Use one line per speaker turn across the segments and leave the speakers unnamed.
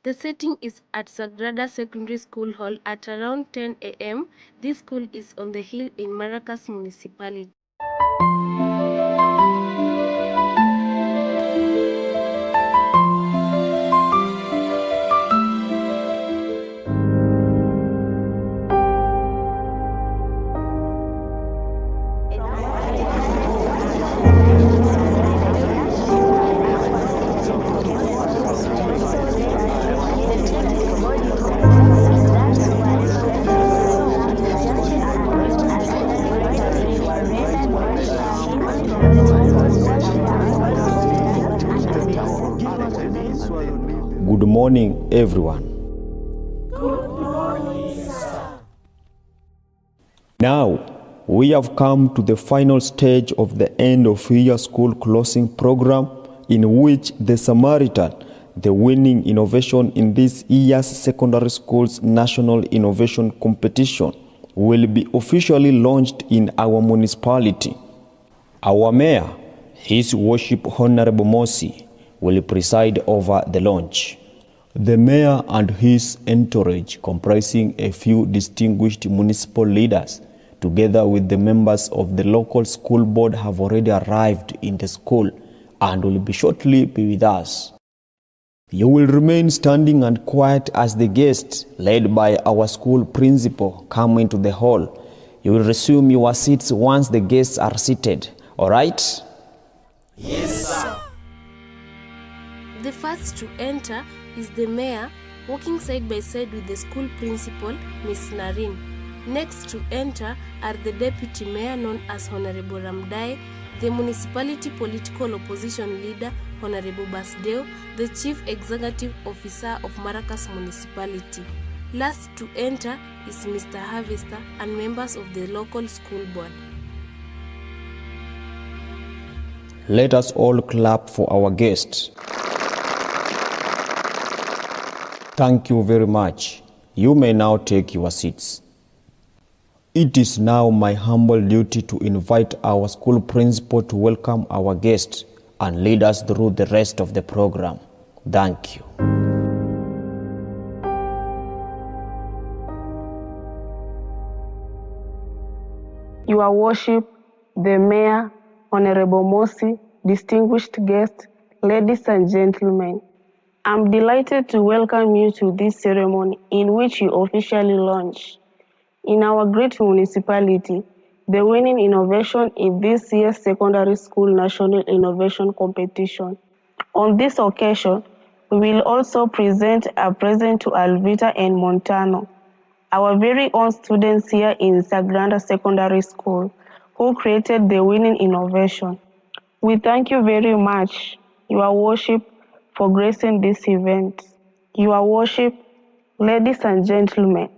The setting is at Sagrada Secondary School Hall at around 10 a.m. This school is on the hill in Maracas municipality.
Good morning, everyone.
Good morning, sir.
Now, we have come to the final stage of the end of year school closing program, in which the Samaritan, the winning innovation in this year's secondary school's national innovation competition, will be officially launched in our municipality. Our mayor, His Worship Honorable Mossi, will preside over the launch. The mayor and his entourage, comprising a few distinguished municipal leaders, together with the members of the local school board, have already arrived in the school and will be shortly be with us. You will remain standing and quiet as the guests, led by our school principal, come into the hall. You will resume your seats once the guests are seated. All right?
Yes, sir.
The first to enter is the mayor, walking side by side with the school principal, Miss Narin. Next to enter are the deputy mayor, known as Honorable Ramdaye, the municipality political opposition leader, Honorable Basdeo, the chief executive officer of Maracas municipality. Last to enter is Mr. Harvester and members of the local school board.
Let us all clap for our guests. Thank you very much. You may now take your seats. It is now my humble duty to invite our school principal to welcome our guests and lead us through the rest of the program. Thank you.
Your Worship, the Mayor, Honorable Mossi, distinguished guests, ladies and gentlemen, I'm delighted to welcome you to this ceremony in which you officially launch, in our great municipality, the winning innovation in this year's secondary school national innovation competition. On this occasion, we will also present a present to Alvita and Montano, our very own students here in Sagrada Secondary School, who created the winning innovation. We thank you very much, Your Worship, for gracing this event. Your Worship, ladies and gentlemen,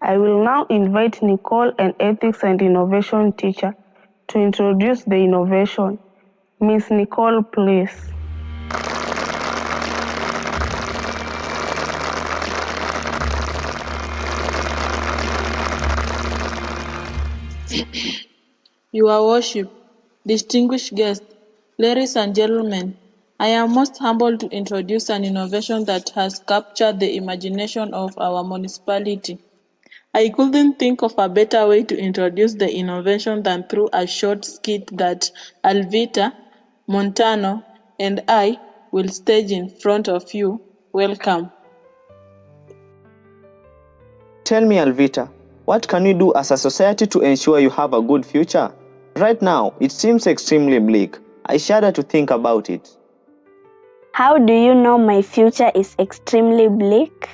I will now invite Nicole, an ethics and innovation teacher, to introduce the innovation. Miss Nicole, please.
Your Worship, distinguished guests, ladies and gentlemen, I am most humbled to introduce an innovation that has captured the imagination of our municipality. I couldn't think of a better way to introduce the innovation than through a short skit that Alvita, Montano, and I will stage in front of you. Welcome.
Tell me, Alvita, what can you do as a society to ensure you have a good future? Right now, it seems extremely bleak. I shudder to think about it.
How do you know my future is extremely bleak?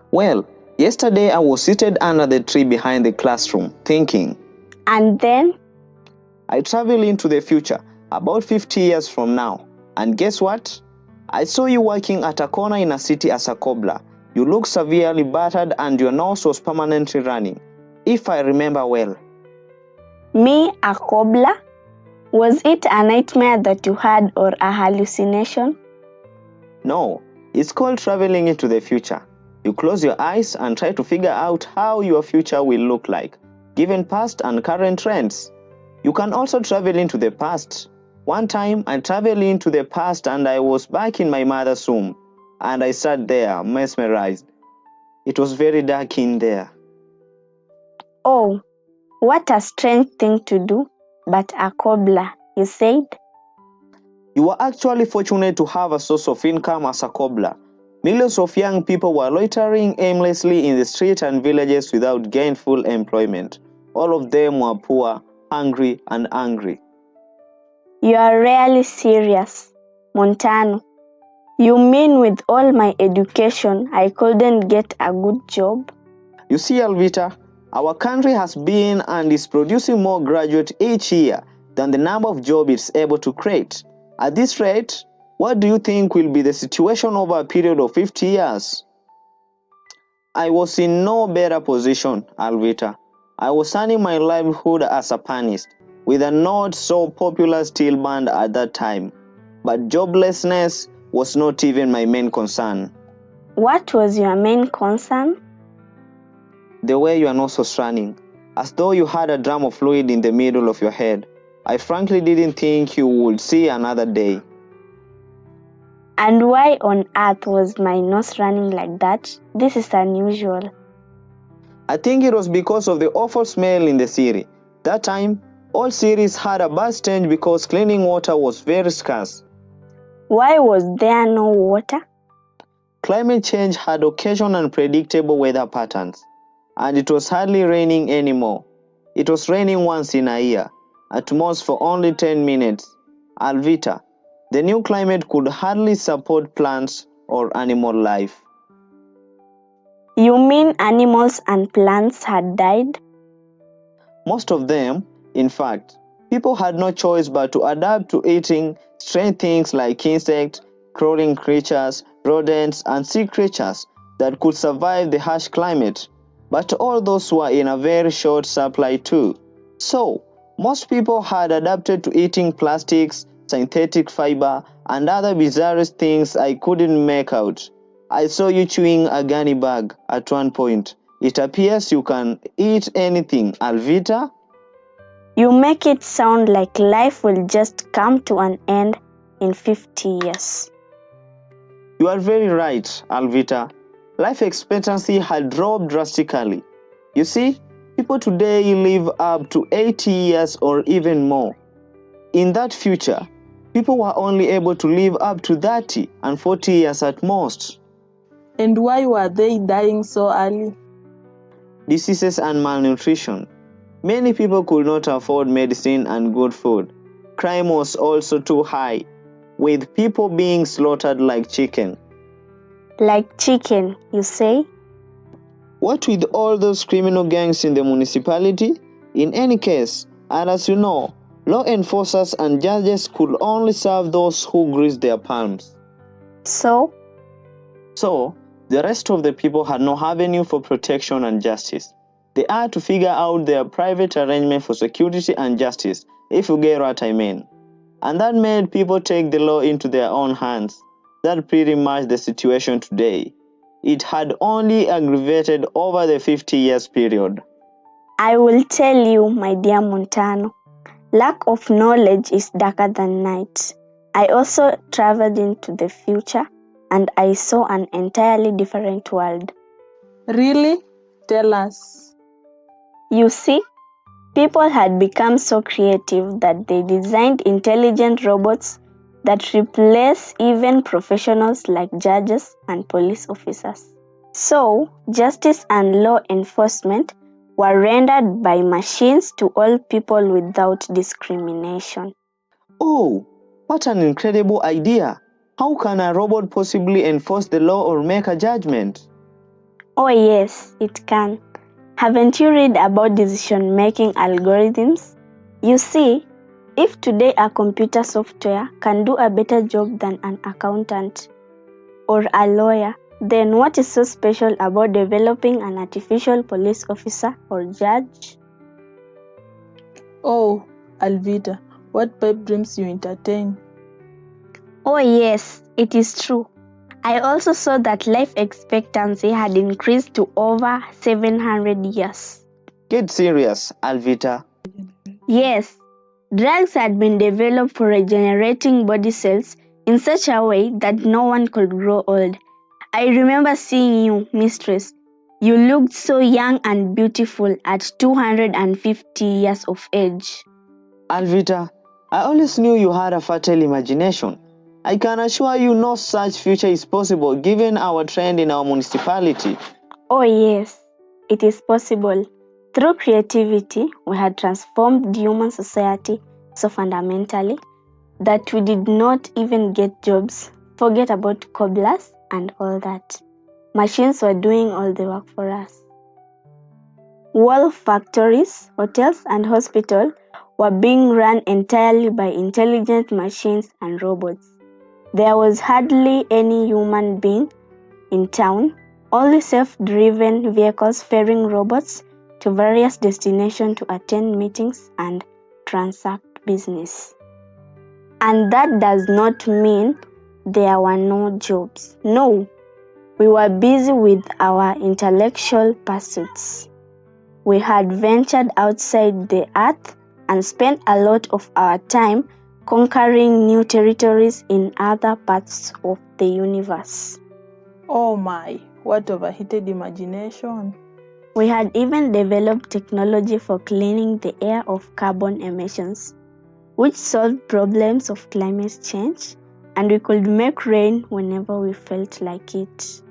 Well, yesterday I was seated under the tree behind the classroom, thinking.
And then?
I travel into the future, about 50 years from now. And guess what? I saw you working at a corner in a city as a cobbler. You look severely battered and your nose was permanently running, if I remember well.
Me, a cobbler? Was it a nightmare that you had or a hallucination?
No, it's called traveling into the future. You close your eyes and try to figure out how your future will look like, given past and current trends. You can also travel into the past. One time I traveled into the past and I was back in my mother's womb. and I sat there, mesmerized. It was very dark in there.
Oh, what a strange thing to do, but a cobbler, you said?
You were actually fortunate to have a source of income as a cobbler. Millions of young people were loitering aimlessly in the streets and villages without gainful employment. All of them were poor, hungry, and angry.
You are really serious, Montano. You mean with all my education, I couldn't get a good job?
You see, Alvita, our country has been and is producing more graduates each year than the number of jobs it's able to create. At this rate, what do you think will be the situation over a period of 50 years? I was in no better position, Alvita. I was earning my livelihood as a panist, with a not so popular steel band at that time. But joblessness was not even my main concern.
What was your main concern?
The way you are not so running, as though you had a drum of fluid in the middle of your head. I frankly didn't think you would see another day.
And why on earth was my nose running like that? This is unusual.
I think it was because of the awful smell in the city. That time, all cities had a bad stench because cleaning water was very scarce.
Why was there no water?
Climate change had occasional and unpredictable weather patterns, and it was hardly raining anymore. It was raining once in a year, at most for only 10 minutes. Alvita, the new climate could hardly support plants or animal life.
You mean animals and plants had died?
Most of them, in fact, people had no choice but to adapt to eating strange things like insects, crawling creatures, rodents, and sea creatures that could survive the harsh climate. But all those were in a very short supply too. So, most people had adapted to eating plastics, synthetic fiber, and other bizarre things I couldn't make out. I saw you chewing a gunny bag at one point. It appears you can eat anything, Alvita.
You make it sound like life will just come to an end in 50 years.
You are very right, Alvita. Life expectancy had dropped drastically. You see, people today live up to 80 years or even more. In that future, people were only able to live up to 30 and 40 years at most.
And why were they dying so early?
Diseases and malnutrition. Many people could not afford medicine and good food. Crime was also too high, with people being slaughtered like chicken.
Like chicken, you say?
What with all those criminal gangs in the municipality? In any case, and as you know, law enforcers and judges could only serve those who greased their palms.
So,
the rest of the people had no avenue for protection and justice. They had to figure out their private arrangement for security and justice, if you get what I mean. And that made people take the law into their own hands. That's pretty much the situation today. It had only aggravated over the 50 years period.
I will tell you, my dear Montano, lack of knowledge is darker than night. I also traveled into the future and I saw an entirely different world.
Really? Tell us.
You see, people had become so creative that they designed intelligent robots that replace even professionals like judges and police officers. So, justice and law enforcement were rendered by machines to all people without discrimination.
Oh, what an incredible idea! How can a robot possibly enforce the law or make a judgment?
Oh yes, it can. Haven't you read about decision-making algorithms? You see, if today a computer software can do a better job than an accountant or a lawyer, then what is so special about developing an artificial police officer or judge?
Oh, Alvita, what pipe dreams you entertain.
Oh yes, it is true. I also saw that life expectancy had increased to over 700 years.
Get serious, Alvita.
Yes, drugs had been developed for regenerating body cells in such a way that no one could grow old. I remember seeing you, mistress. You looked so young and beautiful at 250 years of age.
Alvita, I always knew you had a fertile imagination. I can assure you no such future is possible given our trend in our municipality.
Oh yes, it is possible. Through creativity, we had transformed human society so fundamentally that we did not even get jobs. Forget about cobblers and all that. Machines were doing all the work for us. Wall factories, hotels, and hospitals were being run entirely by intelligent machines and robots. There was hardly any human being in town, only self-driven vehicles ferrying robots to various destinations to attend meetings and transact business. And that does not mean there were no jobs. No, we were busy with our intellectual pursuits. We had ventured outside the earth and spent a lot of our time conquering new territories in other parts of the universe.
Oh my, what overheated imagination.
We had even developed technology for cleaning the air of carbon emissions, which solved problems of climate change, and we could make rain whenever we felt like it.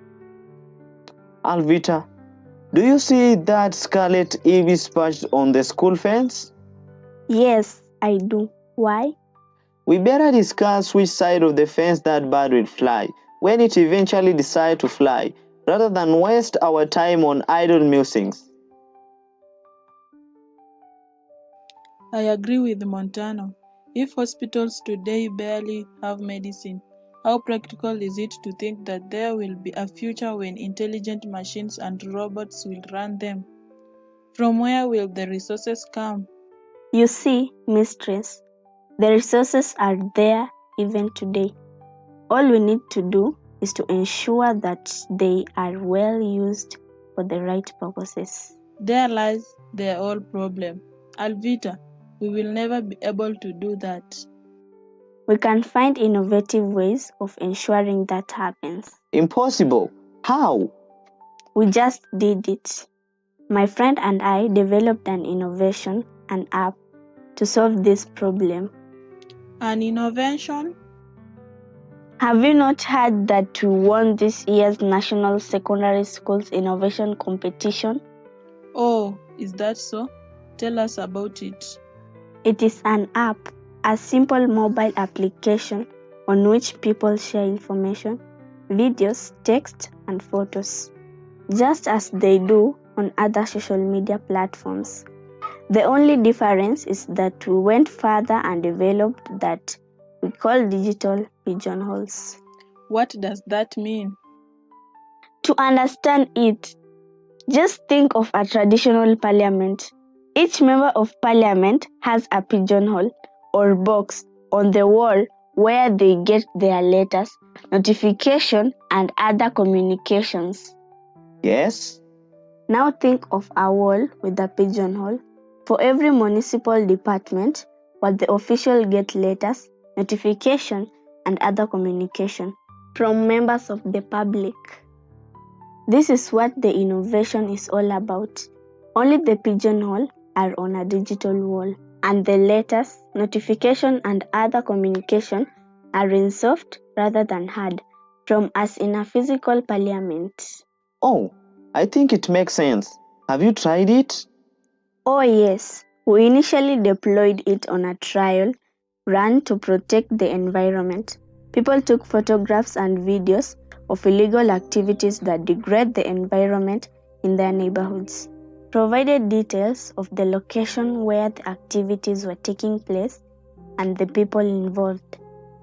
Alvita, do you see that scarlet ibis perched on the school fence?
Yes, I do. Why?
We better discuss which side of the fence that bird will fly when it eventually decides to fly, rather than waste our time on idle musings.
I agree with Montano. If hospitals today barely have medicine, how practical is it to think that there will be a future when intelligent machines and robots will run them? From where will the resources come?
You see, mistress, the resources are there even today. All we need to do is to ensure that they are well used for the right purposes.
There lies their whole problem. Alvita, we will never be able to do that.
We can find innovative ways of ensuring that happens.
Impossible. How?
We just did it. My friend and I developed an innovation, an app, to solve this problem.
An innovation?
Have you not heard that we won this year's National Secondary Schools Innovation Competition?
Oh, is that so? Tell us about it.
It is an app, a simple mobile application on which people share information, videos, text, and photos, just as they do on other social media platforms. The only difference is that we went further and developed that we call digital pigeonholes.
What does that mean?
To understand it, just think of a traditional parliament. Each member of parliament has a pigeonhole or box on the wall where they get their letters, notification, and other communications.
Yes?
Now think of a wall with a pigeonhole for every municipal department where the official get letters, notification, and other communication from members of the public. This is what the innovation is all about. Only the pigeonhole are on a digital wall, and the letters, notification, and other communication are in soft rather than hard, from us in a physical parliament.
Oh, I think it makes sense. Have you tried it?
Oh yes, we initially deployed it on a trial run to protect the environment. People took photographs and videos of illegal activities that degrade the environment in their neighborhoods, provided details of the location where the activities were taking place and the people involved,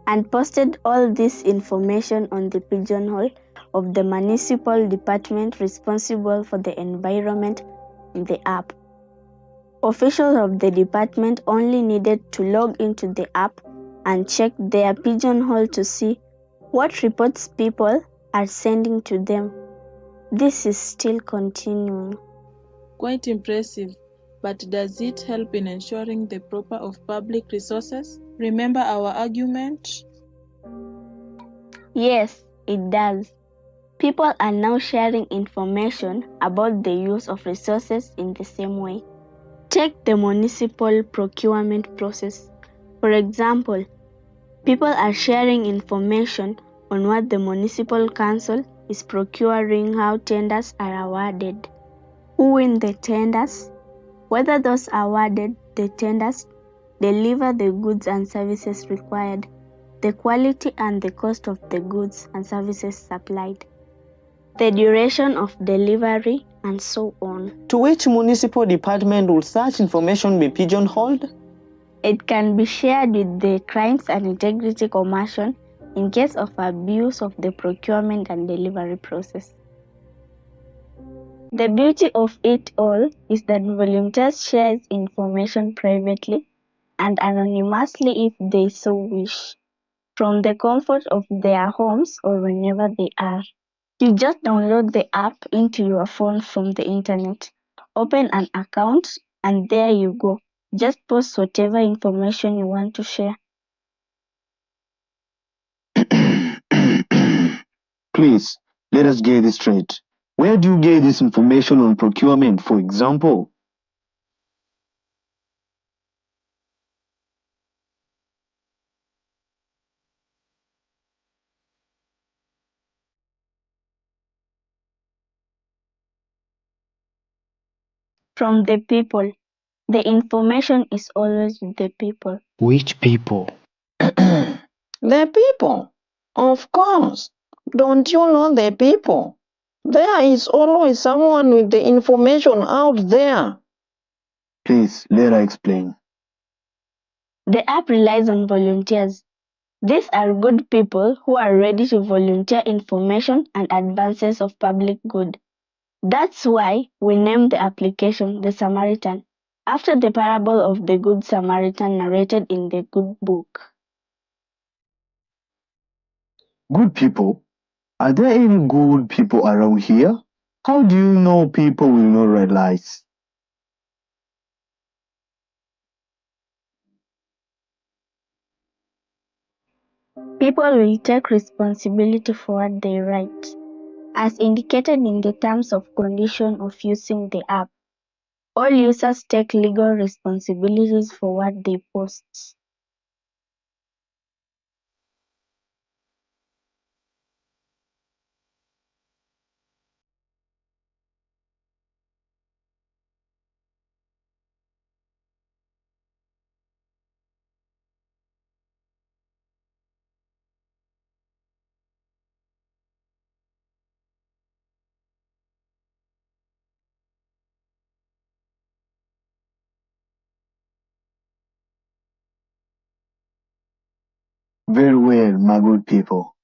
and posted all this information on the pigeonhole of the municipal department responsible for the environment in the app. Officials of the department only needed to log into the app and check their pigeonhole to see what reports people are sending to them. This is still continuing.
Quite impressive, but does it help in ensuring the proper of public resources? Remember our argument?
Yes, it does. People are now sharing information about the use of resources in the same way. Take the municipal procurement process. For example, people are sharing information on what the municipal council is procuring, how tenders are awarded, who win the tenders, whether those awarded the tenders deliver the goods and services required, the quality and the cost of the goods and services supplied, the duration of delivery, and so on.
To which municipal department will such information be pigeonholed?
It can be shared with the Crimes and Integrity Commission in case of abuse of the procurement and delivery process. The beauty of it all is that volunteers share information privately and anonymously if they so wish, from the comfort of their homes or whenever they are. You just download the app into your phone from the internet, open an account, and there you go. Just post whatever information you want to share.
Please, let us get this straight. Where do you get this information on procurement, for example?
From the people. The information is always with the people.
Which people? The people. Of course. Don't you know the people? There is always someone with the information out there. Please, let her explain.
The app relies on volunteers. These are good people who are ready to volunteer information and advances of public good. That's why we named the application the Samaritan, after the parable of the Good Samaritan narrated in the Good Book.
Good people? Are there any good people around here? How do you know people will not write lies?
People will take responsibility for what they write, as indicated in the terms of condition of using the app. All users take legal responsibilities for what they post.
Very well, my good people.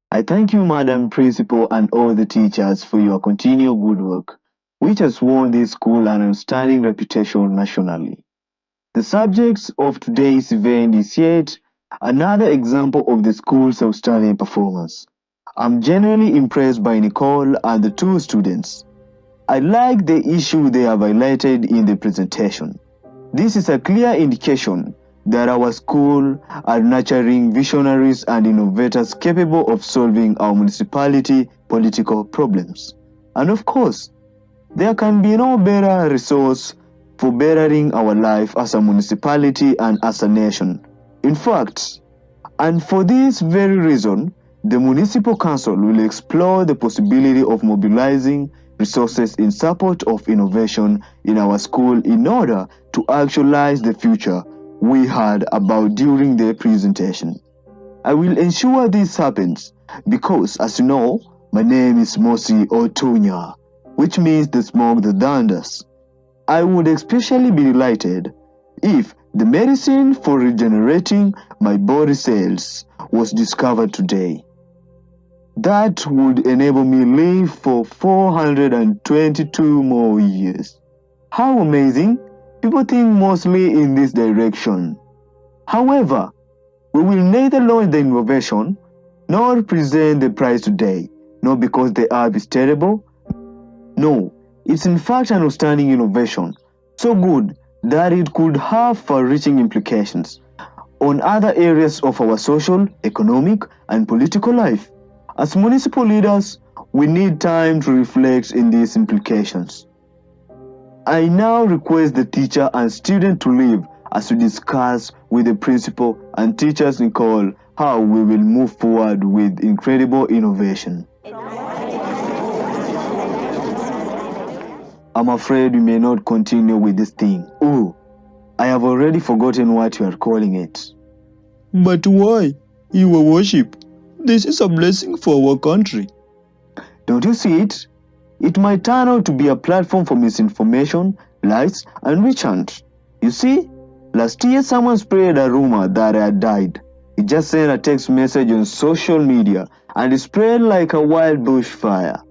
I thank you, Madam Principal, and all the teachers for your continued good work, which has won this school an outstanding reputation nationally. The subject of today's event is yet another example of the school's outstanding performance. I'm genuinely impressed by Nicole and the two students. I like the issue they have highlighted in the presentation. This is a clear indication that our school are nurturing visionaries and innovators capable of solving our municipality political problems. And of course, there can be no better resource for bettering our life as a municipality and as a nation. In fact, and for this very reason, the Municipal Council will explore the possibility of mobilizing resources in support of innovation in our school in order to actualize the future we heard about during the presentation. I will ensure this happens because, as you know, my name is Mossi Otunya, which means the smoke that thunders. I would especially be delighted if the medicine for regenerating my body cells was discovered today. That would enable me live for 422 more years. How amazing! People think mostly in this direction. However, we will neither launch the innovation nor present the prize today, not because the app is terrible. No, it's in fact an outstanding innovation, so good that it could have far-reaching implications on other areas of our social, economic, and political life. As municipal leaders, We need time to reflect in these implications. I now request the teacher and student to leave as we discuss with the principal and teachers Nicole how we will move forward with incredible innovation. I'm afraid we may not continue with this thing. Oh, I have already forgotten what you are calling it.
But why? Your worship, this is a blessing for our country.
Don't you see it? It might turn out to be a platform for misinformation, lies, and witch hunt. You see, last year someone spread a rumor that I had died. He just sent a text message on social media and it spread like a wild bushfire.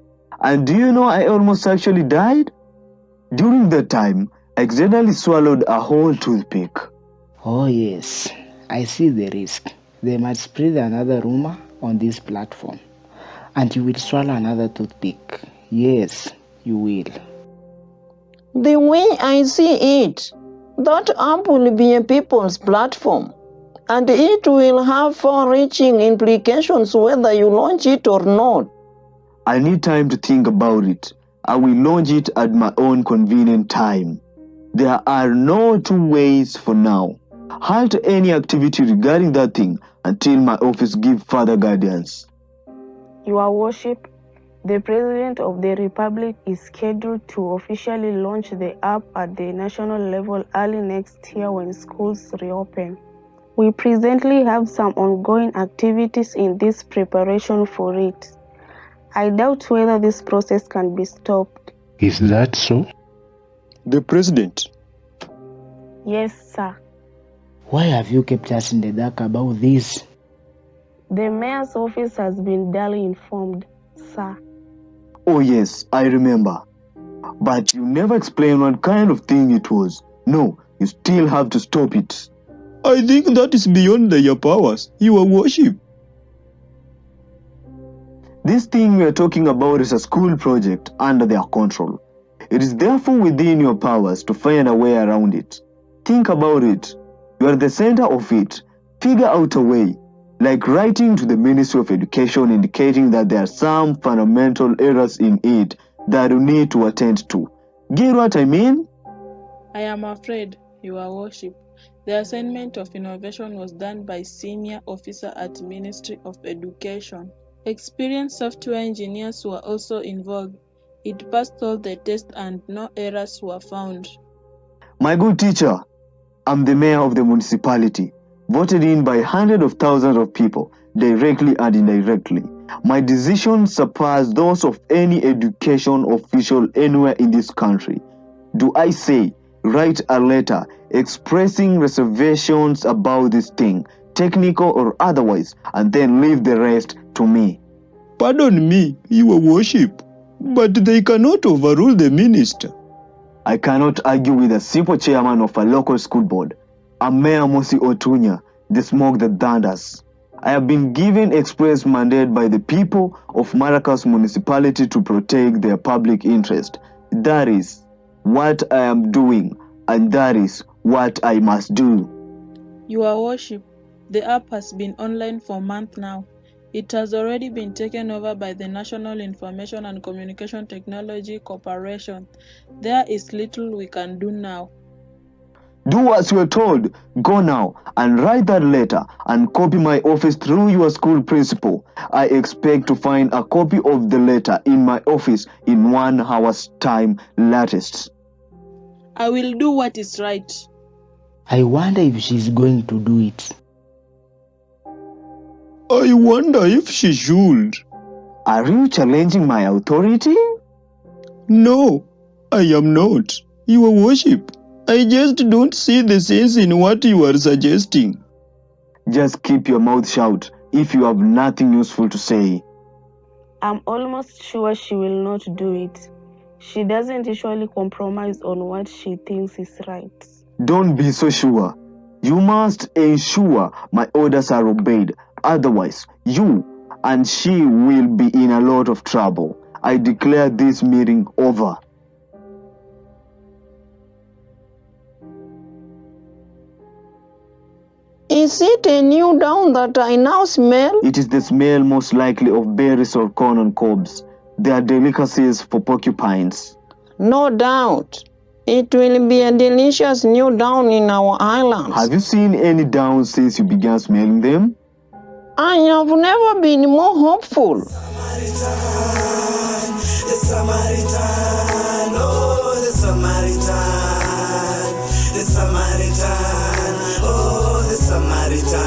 And do you know I almost actually died? During that time, I accidentally swallowed a whole toothpick.
Oh yes, I see the risk. They might spread another rumor on this platform, and you will swallow another toothpick. Yes, you will.
The way I see it, that app will be a people's platform, and it will have far-reaching implications whether you launch it or not.
I need time to think about it. I will launch it at my own convenient time. There are no two ways for now. Halt any activity regarding that thing until my office give further guidance.
Your Worship, the President of the Republic is scheduled to officially launch the app at the national level early next year when schools reopen. We presently have some ongoing activities in this preparation for it. I doubt whether this process can be stopped.
Is that so?
The President.
Yes, sir.
Why have you kept us in the dark about this?
The mayor's office has been duly informed, sir.
Oh yes, I remember. But you never explained what kind of thing it was. No, you still have to stop it.
I think that is beyond your powers, Your Worship.
This thing we are talking about is a school project under their control. It is therefore within your powers to find a way around it. Think about it. You are the center of it. Figure out a way. Like writing to the Ministry of Education indicating that there are some fundamental errors in it that you need to attend to. Get what I mean?
I am afraid, Your Worship, the assignment of innovation was done by senior officer at Ministry of Education. Experienced software engineers were also involved. It passed all the tests and no errors were found.
My good teacher, I'm the mayor of the municipality, voted in by hundreds of thousands of people, directly and indirectly. My decisions surpass those of any education official anywhere in this country. Do I say, write a letter expressing reservations about this thing, technical or otherwise, and then leave the rest to me?
Pardon me, Your Worship, but they cannot overrule the minister.
I cannot argue with a simple chairman of a local school board. I'm Mayor Mossi Otunya, the smoke that thunders. I have been given express mandate by the people of Maracas municipality to protect their public interest. That is what I am doing, and that is what I must do.
Your Worship, the app has been online for months now. It has already been taken over by the National Information and Communication Technology Corporation. There is little we can do now.
Do as you are told. Go now and write that letter and copy my office through your school principal. I expect to find a copy of the letter in my office in 1 hour's time latest.
I will do what is right.
I wonder if she's going to do it.
I wonder if she should.
Are you challenging my authority?
No, I am not, Your Worship. I just don't see the sense in what you are suggesting.
Just keep your mouth shut if you have nothing useful to say.
I'm almost sure she will not do it. She doesn't usually compromise on what she thinks is right.
Don't be so sure. You must ensure my orders are obeyed. Otherwise, you and she will be in a lot of trouble. I declare this meeting over.
Is it a new dawn that I now smell?
It is the smell most likely of berries or corn on cobs. They are delicacies for porcupines.
No doubt. It will be a delicious new dawn in our islands.
Have you seen any downs since you began smelling them?
I have never been more hopeful.
The Samaritan, oh, the Samaritan, the Samaritan, oh, the Samaritan,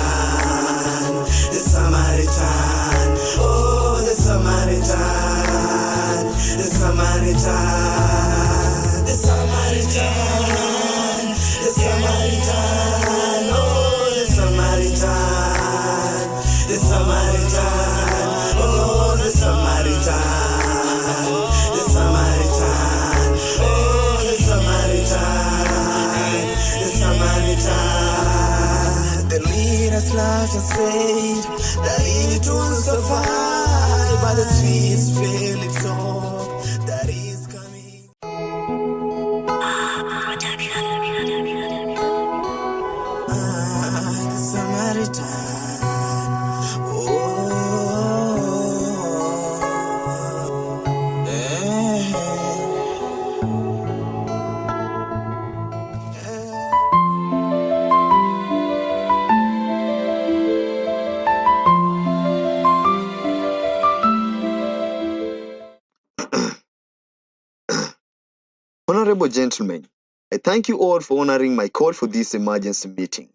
the Samaritan, oh, the Samaritan, the Samaritan, the Samaritan, the Samaritan, oh, the Samaritan, the Samaritan, oh, the Samaritan. The Samaritan, oh, the Samaritan, the Samaritan. The leaders laughed and said that it will survive, but the streets feel its hope that is coming. The Samaritan, oh.
Honorable gentlemen, I thank you all for honoring my call for this emergency meeting.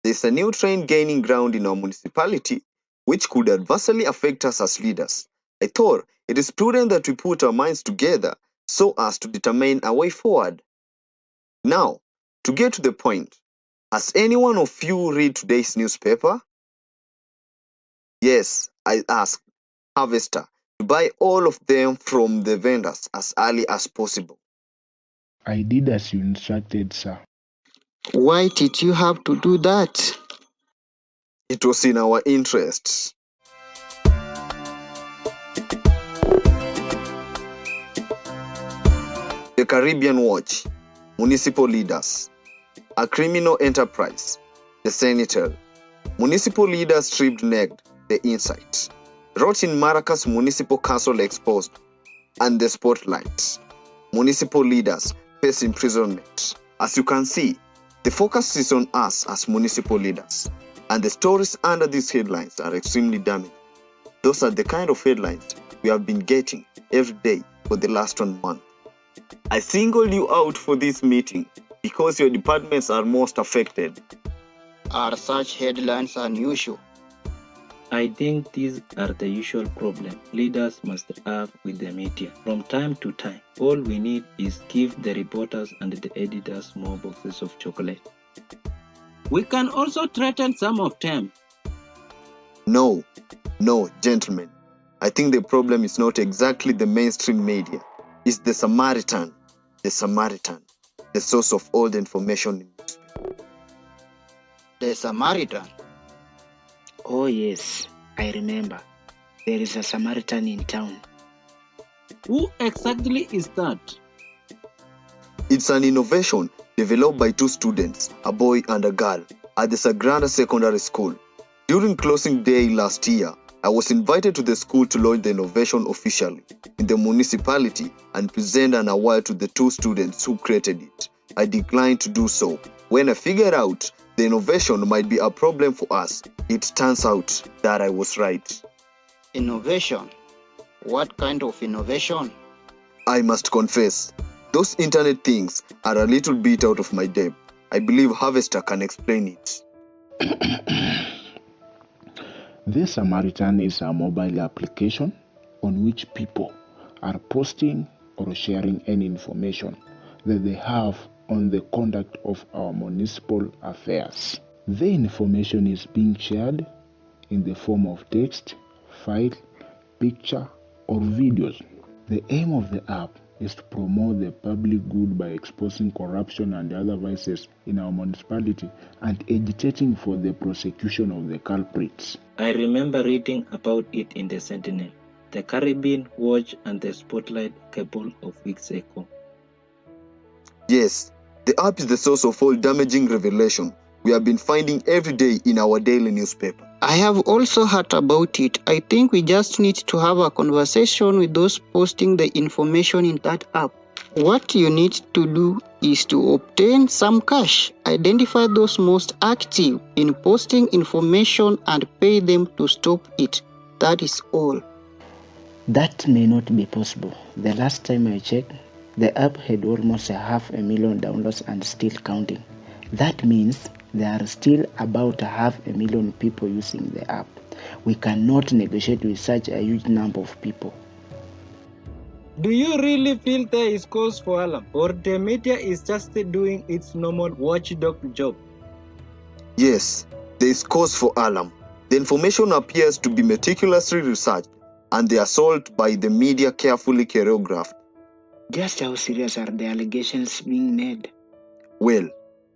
There is a new trend gaining ground in our municipality which could adversely affect us as leaders. I thought it is prudent that we put our minds together so as to determine a way forward. Now, to get to the point, has any one of you read today's newspaper? Yes, I asked Harvester to buy all of them from the vendors as early as possible.
I did as you instructed, sir.
Why did you have to do that? It was in our interests. The Caribbean Watch, municipal leaders, a criminal enterprise, the senator, municipal leaders stripped naked, the insight, wrote in Maracas Municipal Council exposed, and the spotlight, municipal leaders face imprisonment. As you can see, the focus is on us as municipal leaders, and the stories under these headlines are extremely damaging. Those are the kind of headlines we have been getting every day for the last 1 month. I singled you out for this meeting because your departments are most affected.
Are such headlines unusual?
I think these are the usual problem leaders must have with the media. From time to time, all we need is give the reporters and the editors more boxes of chocolate. We can also threaten some of them.
No, gentlemen. I think the problem is not exactly the mainstream media. It's the Samaritan, the source of all the information in newspaper.
The Samaritan?
Oh yes, I remember. There is a Samaritan in town.
Who exactly is that?
It's an innovation developed by 2 students, a boy and a girl, at the Sagrada Secondary School. During closing day last year, I was invited to the school to launch the innovation officially in the municipality and present an award to the 2 students who created it. I declined to do so. When I figured out the innovation might be a problem for us, it turns out that I was right.
Innovation? What kind of innovation?
I must confess, those internet things are a little bit out of my depth. I believe Harvester can explain it.
This Samaritan is a mobile application on which people are posting or sharing any information that they have on the conduct of our municipal affairs. The information is being shared in the form of text, file, picture, or videos. The aim of the app is to promote the public good by exposing corruption and other vices in our municipality and agitating for the prosecution of the culprits.
I remember reading about it in the Sentinel, the Caribbean Watch, and the Spotlight a couple of weeks ago.
Yes, the app is the source of all damaging revelation we have been finding every day in our daily newspaper.
I have also heard about it. I think we just need to have a conversation with those posting the information in that app. What you need to do is to obtain some cash, identify those most active in posting information and pay them to stop it. That is all.
That may not be possible. The last time I checked, the app had almost 500,000 downloads and still counting. That means there are still about 500,000 people using the app. We cannot negotiate with such a huge number of people.
Do you really feel there is cause for alarm, or the media is just doing its normal watchdog job?
Yes, there is cause for alarm. The information appears to be meticulously researched, and the assault by the media carefully choreographed.
Just how serious are the allegations being made?
Well,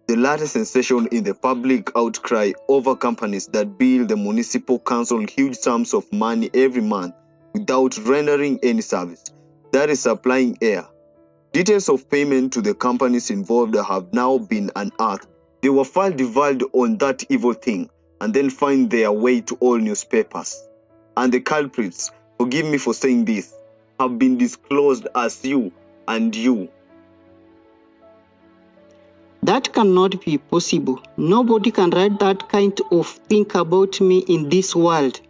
the latest sensation in the public outcry over companies that bill the municipal council huge sums of money every month without rendering any service, that is supplying air. Details of payment to the companies involved have now been unearthed. They were first divulged on that evil thing and then find their way to all newspapers. And the culprits, forgive me for saying this, have been disclosed as you and you.
That cannot be possible. Nobody can write that kind of thing about me in this world.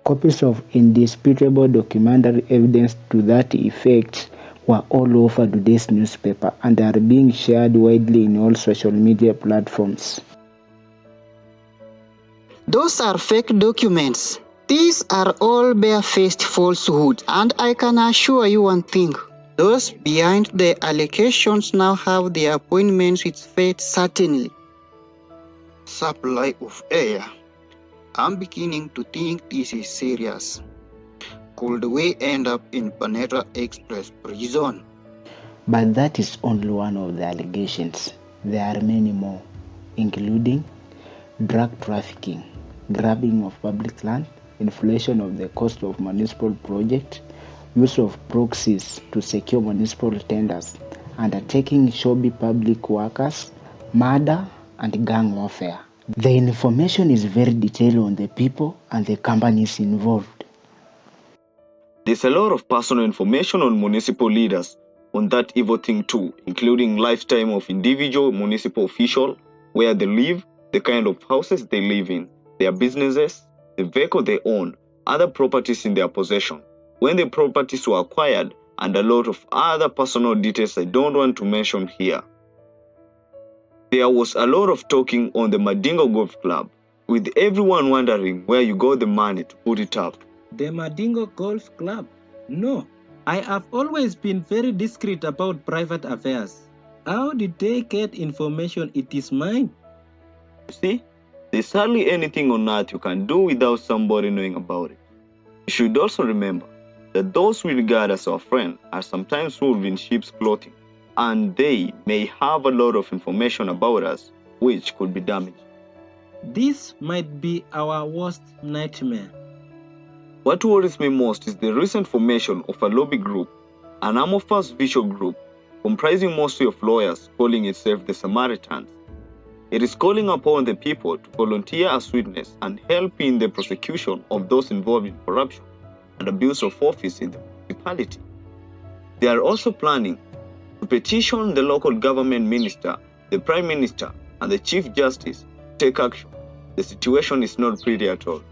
Copies of indisputable documentary evidence to that effect were all over today's newspaper and are being shared widely in all social media platforms.
Those are fake documents. These are all barefaced falsehoods, and I can assure you one thing. Those behind the allegations now have their appointments with fate certainly. Supply of air. I'm beginning to think this is serious. Could we end up in Panetta Express prison?
But that is only one of the allegations. There are many more, including drug trafficking, grabbing of public land, inflation of the cost of municipal projects, use of proxies to secure municipal tenders, undertaking shoddy public workers, murder, and gang warfare. The information is very detailed on the people and the companies involved.
There's a lot of personal information on municipal leaders on that evil thing too, including lifetime of individual municipal official, where they live, the kind of houses they live in, their businesses, the vehicle they own, other properties in their possession, when the properties were acquired, and a lot of other personal details I don't want to mention here. There was a lot of talking on the Madingo Golf Club, with everyone wondering where you got the money to put it up.
The Madingo Golf Club? No, I have always been very discreet about private affairs. How did they get information it is mine?
You see, there's hardly anything on earth you can do without somebody knowing about it. You should also remember that those we regard as our friends are sometimes wolves in sheep's clothing, and they may have a lot of information about us which could be damaging.
This might be our worst nightmare.
What worries me most is the recent formation of a lobby group, an amorphous visual group comprising mostly of lawyers calling itself the Samaritans. It is calling upon the people to volunteer as witness and help in the prosecution of those involved in corruption and abuse of office in the municipality. They are also planning to petition the local government minister, the prime minister, and the chief justice to take action. The situation is not pretty at all.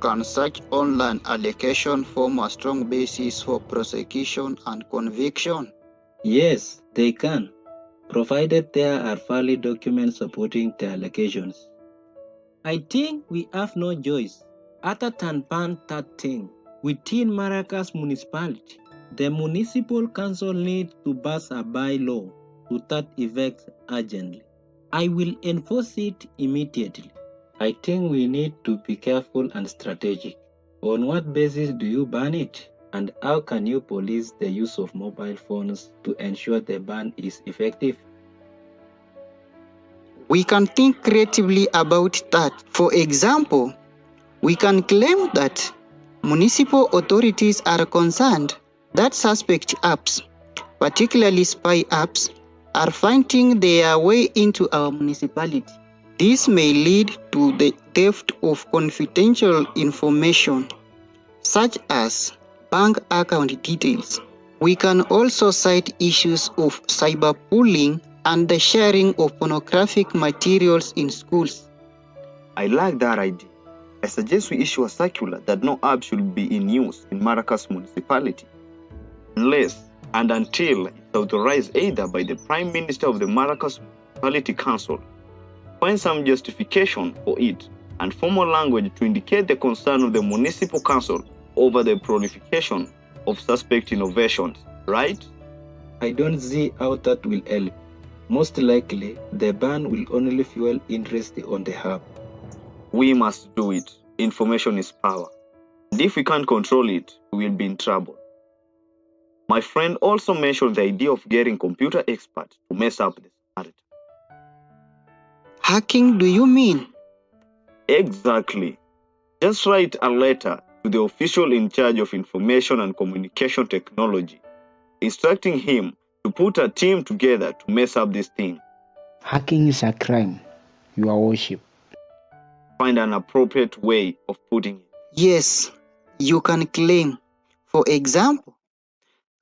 Can such online allegation form a strong basis for prosecution and conviction?
Yes, they can, provided there are valid documents supporting the allegations. I think we have no choice other than ban that thing within Maracas municipality. The municipal council needs to pass a bylaw to that effect urgently. I will enforce it immediately. I think we need to be careful and strategic. On what basis do you ban it? And how can you police the use of mobile phones to ensure the ban is effective?
We can think creatively about that. For example, we can claim that municipal authorities are concerned that suspect apps, particularly spy apps, are finding their way into our municipality. This may lead to the theft of confidential information, such as bank account details. We can also cite issues of cyberbullying and the sharing of pornographic materials in schools.
I like that idea. I suggest we issue a circular that no app should be in use in Maracas municipality unless and until it's authorized either by the Prime Minister of the Maracas Municipality Council. Find some justification for it and formal language to indicate the concern of the Municipal Council over the proliferation of suspect innovations, right?
I don't see how that will help. Most likely, the ban will only fuel interest on the hub.
We must do it. Information is power. And if we can't control it, we will be in trouble. My friend also mentioned the idea of getting computer experts to mess up the Samaritan.
Hacking, do you mean?
Exactly. Just write a letter to the official in charge of information and communication technology, instructing him to put a team together to mess up this thing.
Hacking is a crime, Your Worship.
Find an appropriate way of putting it.
Yes, you can claim, for example,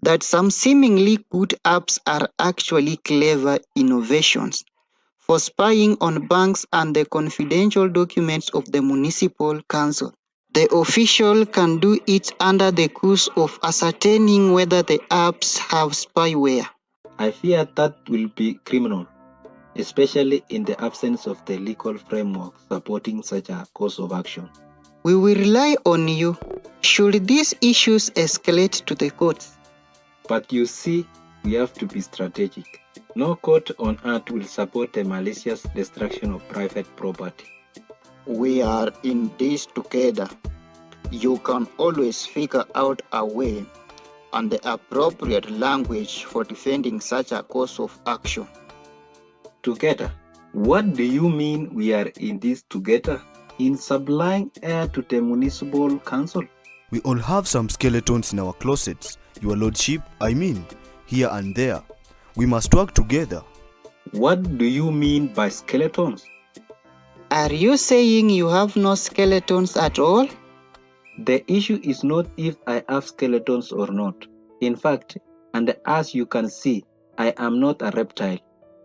that some seemingly good apps are actually clever innovations for spying on banks and the confidential documents of the municipal council. The official can do it under the guise of ascertaining whether the apps have spyware.
I fear that will be criminal, especially in the absence of the legal framework supporting such a course of action.
We will rely on you should these issues escalate to the courts.
But you see, we have to be strategic. No court on earth will support the malicious destruction of private property.
We are in this together. You can always figure out a way and the appropriate language for defending such a course of action.
Together? What do you mean we are in this together? In supplying air to the municipal council?
We all have some skeletons in our closets, Your Lordship, I mean, here and there. We must work together.
What do you mean by skeletons?
Are you saying you have no skeletons at all?
The issue is not if I have skeletons or not. In fact, and as you can see, I am not a reptile.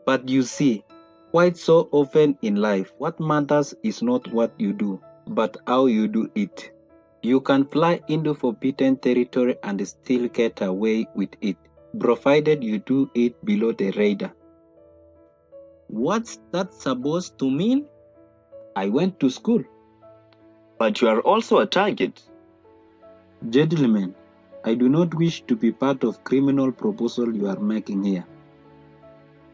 But you see, quite so often in life, what matters is not what you do, but how you do it. You can fly into forbidden territory and still get away with it, provided you do it below the radar. What's that supposed to mean? I went to school.
But you are also a target.
Gentlemen, I do not wish to be part of criminal proposal you are making here.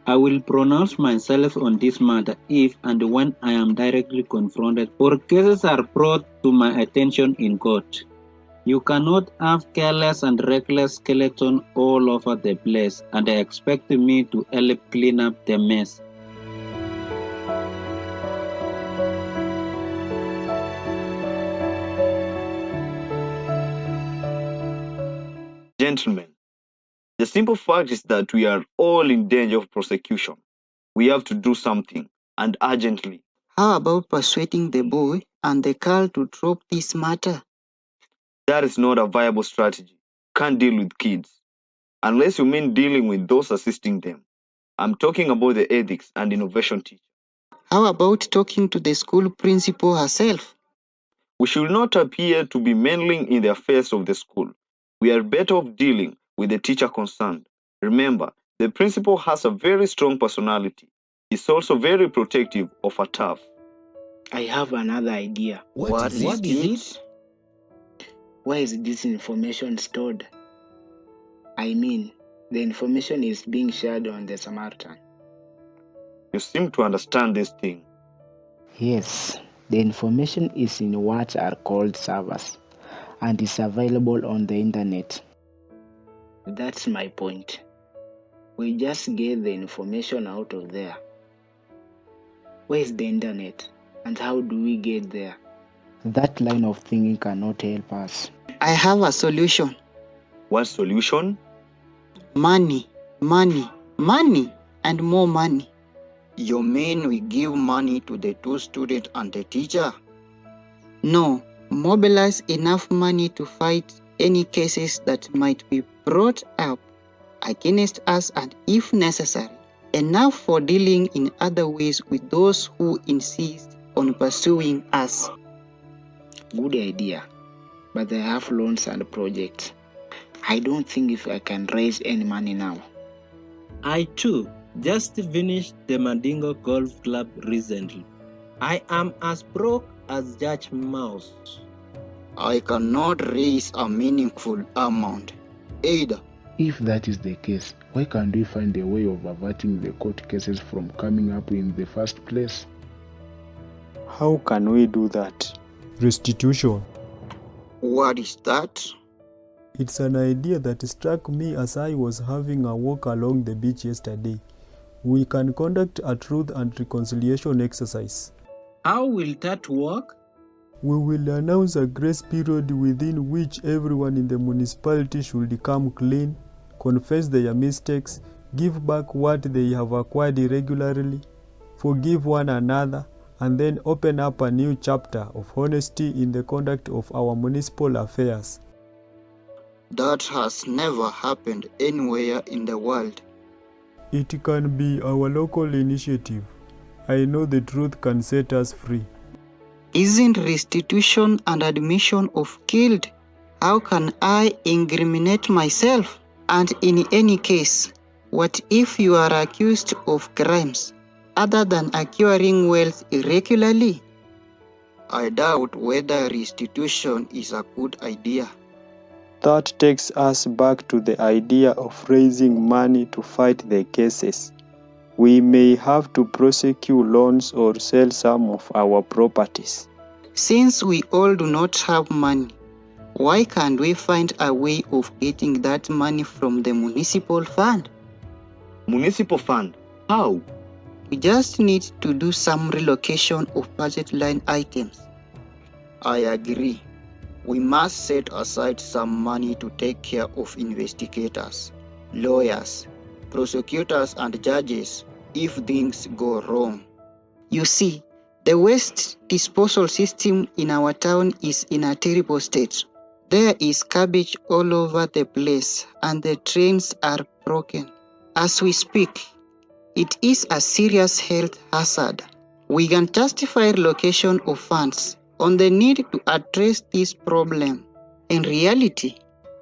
I will pronounce myself on this matter if and when I am directly confronted or cases are brought to my attention in court. You cannot have careless and reckless skeleton all over the place and expect me to help clean up the mess.
Gentlemen, the simple fact is that we are all in danger of prosecution. We have to do something, and urgently.
How about persuading the boy and the girl to drop this matter?
That is not a viable strategy. Can't deal with kids. Unless you mean dealing with those assisting them. I'm talking about the ethics and innovation teacher.
How about talking to the school principal herself?
We should not appear to be meddling in the affairs of the school. We are better off dealing with the teacher concerned. Remember, the principal has a very strong personality. He's also very protective of her staff.
I have another idea.
What is it?
Where is this information stored? I mean, the information is being shared on the Samaritan.
You seem to understand this thing.
Yes, the information is in what are called servers and is available on the internet. That's my point. We just get the information out of there. Where is the internet and how do we get there? That line of thinking cannot help us.
I have a solution.
What solution?
Money, money, money, and more money. You mean we give money to the two students and the teacher? No, mobilize enough money to fight any cases that might be brought up against us and, if necessary, enough for dealing in other ways with those who insist on pursuing us.
Good idea, but I have loans and projects. I don't think if I can raise any money now.
I too just finished the Mandingo Golf Club recently. I am as broke as Judge Mouse.
I cannot raise a meaningful amount either.
If that is the case, why can't we find a way of averting the court cases from coming up in the first place?
How can we do that?
Restitution.
What is that?
It's an idea that struck me as I was having a walk along the beach yesterday. We can conduct a truth and reconciliation exercise.
How will that work?
We will announce a grace period within which everyone in the municipality should come clean, confess their mistakes, give back what they have acquired irregularly, forgive one another, and then open up a new chapter of honesty in the conduct of our municipal affairs.
That has never happened anywhere in the world.
It can be our local initiative. I know the truth can set us free.
Isn't restitution and admission of guilt? How can I incriminate myself? And in any case, what if you are accused of crimes other than acquiring wealth irregularly? I doubt whether restitution is a good idea.
That takes us back to the idea of raising money to fight the cases. We may have to prosecute loans or sell some of our properties.
Since we all do not have money, why can't we find a way of getting that money from the municipal fund?
Municipal fund? How?
We just need to do some relocation of budget line items. I agree. We must set aside some money to take care of investigators, lawyers, prosecutors, and judges if things go wrong. You see, the waste disposal system in our town is in a terrible state. There is garbage all over the place and the drains are broken. As we speak, it is a serious health hazard. We can justify relocation of funds on the need to address this problem. In reality,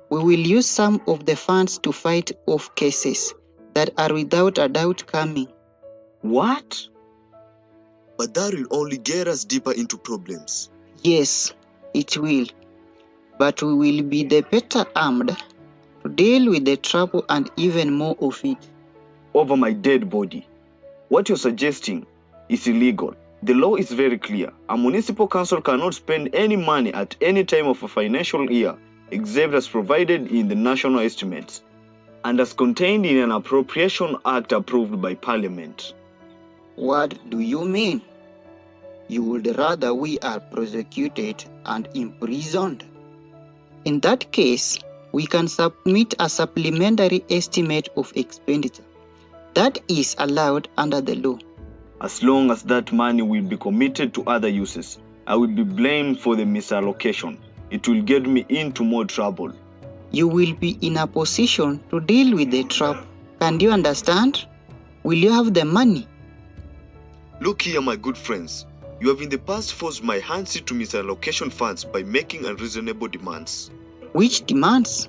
we will use some of the funds to fight off cases that are without a doubt coming.
What? But that will only get us deeper into problems.
Yes, it will. But we will be the better armed to deal with the trouble and even more of it.
Over my dead body. What you're suggesting is illegal. The law is very clear. A municipal council cannot spend any money at any time of a financial year except as provided in the national estimates and as contained in an appropriation act approved by Parliament.
What do you mean? You would rather we are prosecuted and imprisoned? In that case, we can submit a supplementary estimate of expenditure. That is allowed under the law.
As long as that money will be committed to other uses, I will be blamed for the misallocation. It will get me into more trouble.
You will be in a position to deal with the trouble. Can you understand? Will you have the money?
Look here, my good friends. You have in the past forced my hands into misallocation funds by making unreasonable demands.
Which demands?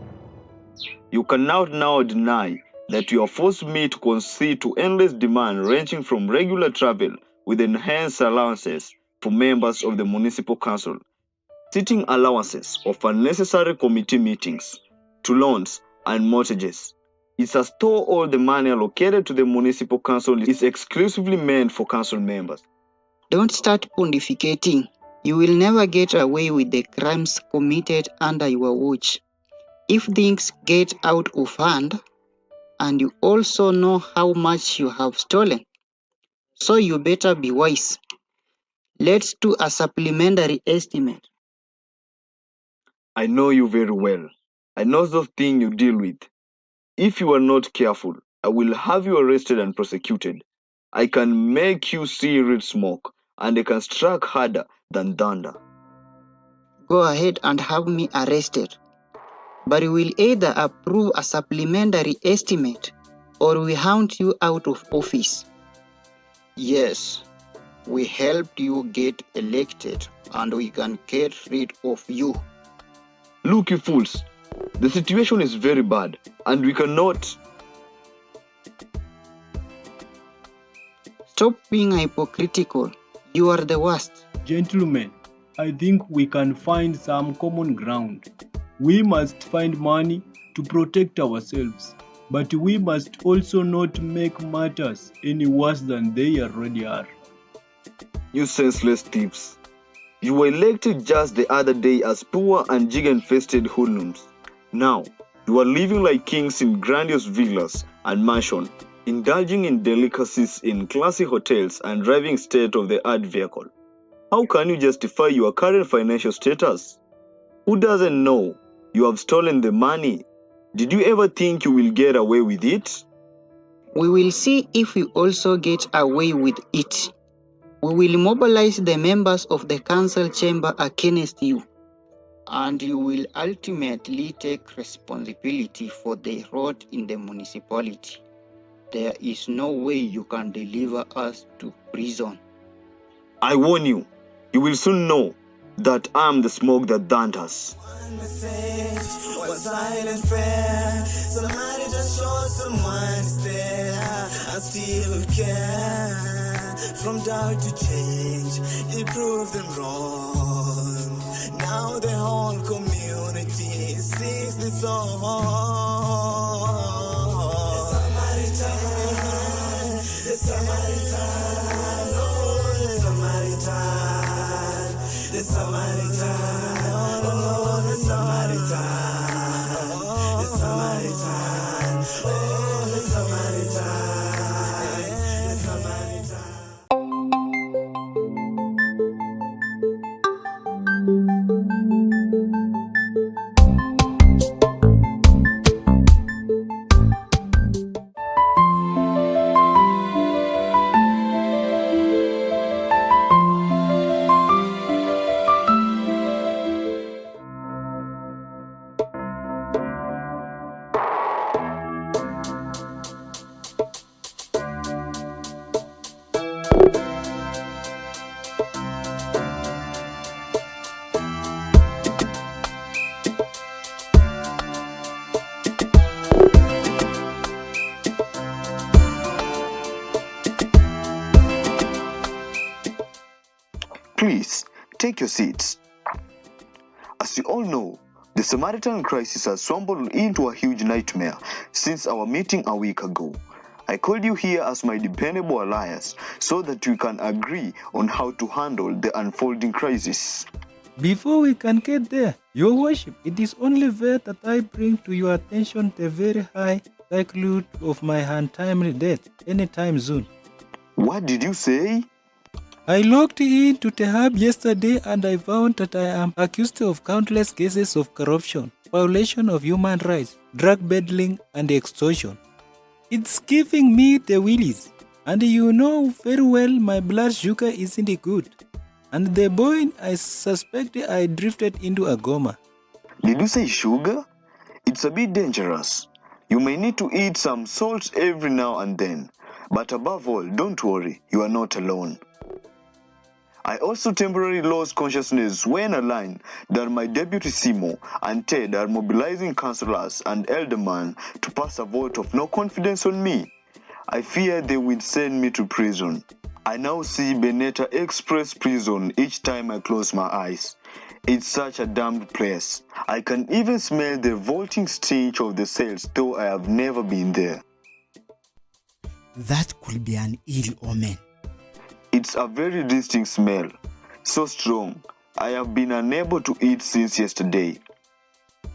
You cannot now deny that you have forced me to concede to endless demand ranging from regular travel with enhanced allowances for members of the municipal council, sitting allowances of unnecessary committee meetings, to loans and mortgages. It's as though all the money allocated to the municipal council is exclusively meant for council members.
Don't start pontificating. You will never get away with the crimes committed under your watch. If things get out of hand, and you also know how much you have stolen, so you better be wise. Let's do a supplementary estimate.
I know you very well. I know those things you deal with. If you are not careful, I will have you arrested and prosecuted. I can make you see red smoke, and I can strike harder than thunder.
Go ahead and have me arrested. But we will either approve a supplementary estimate or we hound you out of office. Yes, we helped you get elected and we can get rid of you.
Look, you fools, the situation is very bad, and we cannot.
Stop being hypocritical. You are the worst.
Gentlemen, I think we can find some common ground. We must find money to protect ourselves, but we must also not make matters any worse than they already are.
You senseless thieves. You were elected just the other day as poor and gig-infested hoodlums. Now, you are living like kings in grandiose villas and mansions, indulging in delicacies in classy hotels and driving state-of-the-art vehicle. How can you justify your current financial status? Who doesn't know you have stolen the money? Did you ever think you will get away with it?
We will see if we also get away with it. We will mobilize the members of the council chamber against you, and you will ultimately take responsibility for the rot in the municipality. There is no way you can deliver us to prison.
I warn you, you will soon know that I am the smoke that thunders.
One message, one silent prayer. Somebody just show someone stare. I still care. From doubt to change, it proved them wrong. Now the whole community sings the song. The Samaritan, oh, the Samaritan, the Samaritan, oh, the Samaritan, the Samaritan, oh, the Samaritan, the Samaritan.
Please, take your seats. As you all know, the Samaritan crisis has swambled into a huge nightmare since our meeting a week ago. I called you here as my dependable alliance so that we can agree on how to handle the unfolding crisis.
Before we can get there, Your Worship, it is only fair that I bring to your attention the very high likelihood of my untimely death anytime soon.
What did you say?
I logged into the hub yesterday and I found that I am accused of countless cases of corruption, violation of human rights, drug peddling, and extortion. It's giving me the willies, and you know very well my blood sugar isn't good. And the point I suspect I drifted into a coma.
Did you say sugar? It's a bit dangerous. You may need to eat some salt every now and then. But above all, don't worry, you are not alone. I also temporarily lost consciousness when I learned that my deputy Simo and Ted are mobilizing councillors and aldermen to pass a vote of no confidence on me. I fear they will send me to prison. I now see Beneta Express prison each time I close my eyes. It's such a damned place. I can even smell the revolting stench of the cells, though I have never been there.
That could be an ill omen.
It's a very distinct smell, so strong, I have been unable to eat since yesterday.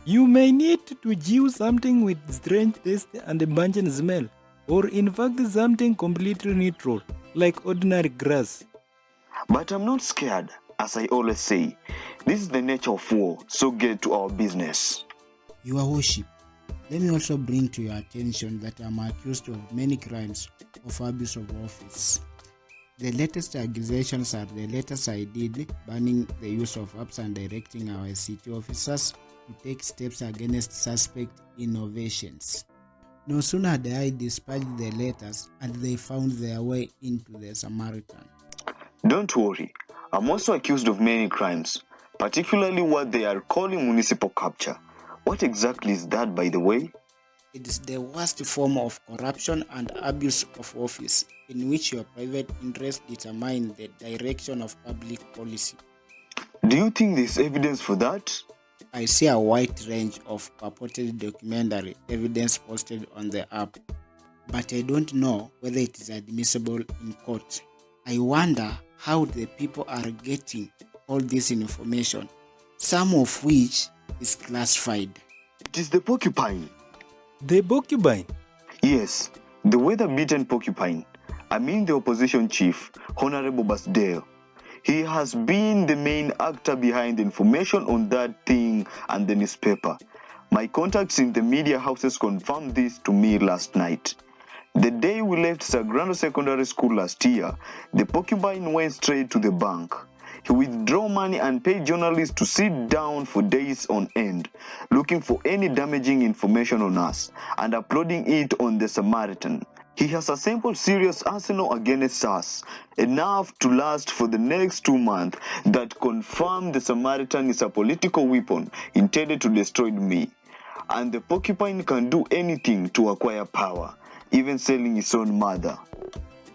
You may need to chew something with strange taste and a pungent smell, or in fact something completely neutral, like ordinary grass.
But I'm not scared, as I always say. This is the nature of war, so get to our business.
Your Worship, Let me also bring to your attention that I'm accused of many crimes of abuse of office. The latest accusations are the letters I did banning the use of apps and directing our ICT officers to take steps against suspect innovations. No sooner had I dispatched the letters and they found their way into the Samaritan.
Don't worry, I'm also accused of many crimes, particularly what they are calling municipal capture. What exactly is that, by the way?
It is the worst form of corruption and abuse of office, in which your private interests determine the direction of public policy.
Do you think there's evidence for that?
I see a wide range of purported documentary evidence posted on the app, but I don't know whether it is admissible in court. I wonder how the people are getting all this information, some of which is classified.
It is the porcupine.
The porcupine?
Yes, the weather-beaten porcupine. I mean the opposition chief, Honorable Basdeo. He has been the main actor behind the information on that thing and the newspaper. My contacts in the media houses confirmed this to me last night. The day we left Sagrada Secondary School last year, the porcupine went straight to the bank. He withdrew money and paid journalists to sit down for days on end, looking for any damaging information on us and uploading it on the Samaritan. He has assembled serious arsenal against us, enough to last for the next 2 months, that confirm the Samaritan is a political weapon intended to destroy me. And the porcupine can do anything to acquire power, even selling his own mother.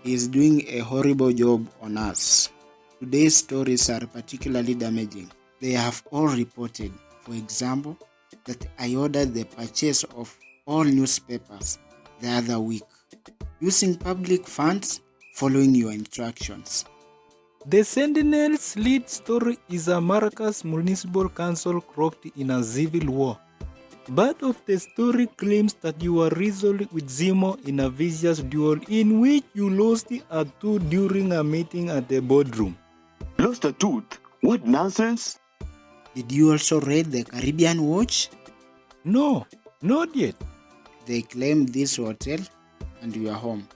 He is doing a horrible job on us. Today's stories are particularly damaging. They have all reported, for example, that I ordered the purchase of all newspapers the other week, using public funds, following your instructions.
The Sentinel's lead story is a Maracas Municipal Council croaked in a civil war. Part of the story claims that you were resolved with Zimo in a vicious duel in which you lost a tooth during a meeting at the boardroom.
Lost a tooth? What nonsense?
Did you also read the Caribbean Watch?
No, not yet.
They claim this hotel and your home,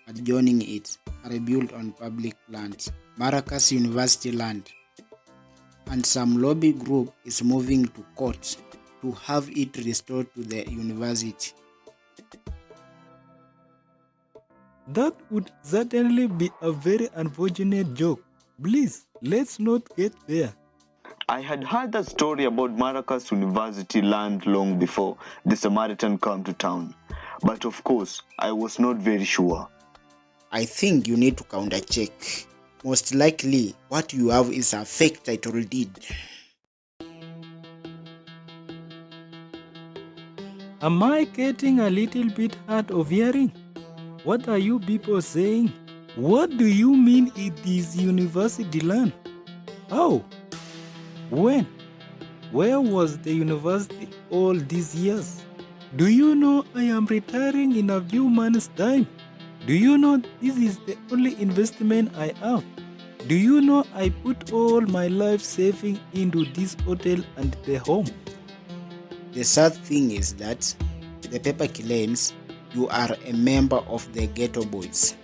adjoining it, are built on public land, Maracas University land, and some lobby group is moving to court to have it restored to the university.
That would certainly be a very unfortunate joke. Please, let's not get there.
I had heard that story about Maracas University land long before the Samaritan came to town. But of course, I was not very sure.
I think you need to counter-check. Most likely, what you have is a fake title deed.
Am I getting a little bit hard of hearing? What are you people saying? What do you mean it is university land? How? When? Where was the university all these years? Do you know I am retiring in a few months' time? Do you know this is the only investment I have? Do you know I put all my life saving into this hotel and the home?
The sad thing is that the paper claims you are a member of the Ghetto Boys,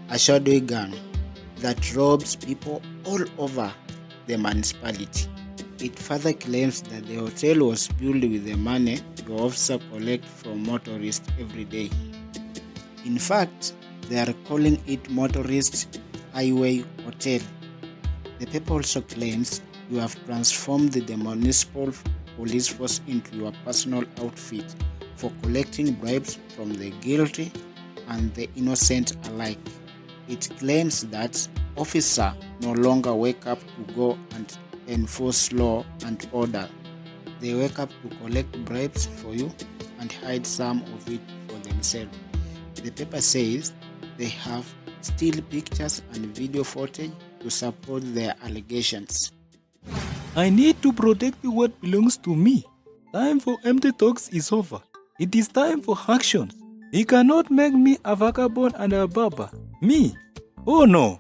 a shadowy gang that robs people all over the municipality. It further claims that the hotel was built with the money the officer collects from motorists every day. In fact, they are calling it Motorist Highway Hotel. The paper also claims you have transformed the municipal police force into your personal outfit for collecting bribes from the guilty and the innocent alike. It claims that officers no longer wake up to go and enforce law and order. They wake up to collect bribes for you and hide some of it for themselves. The paper says they have still pictures and video footage to support their allegations.
I need to protect what belongs to me. Time for empty talks is over. It is time for actions. He cannot make me a vagabond and a baba. Me? Oh no.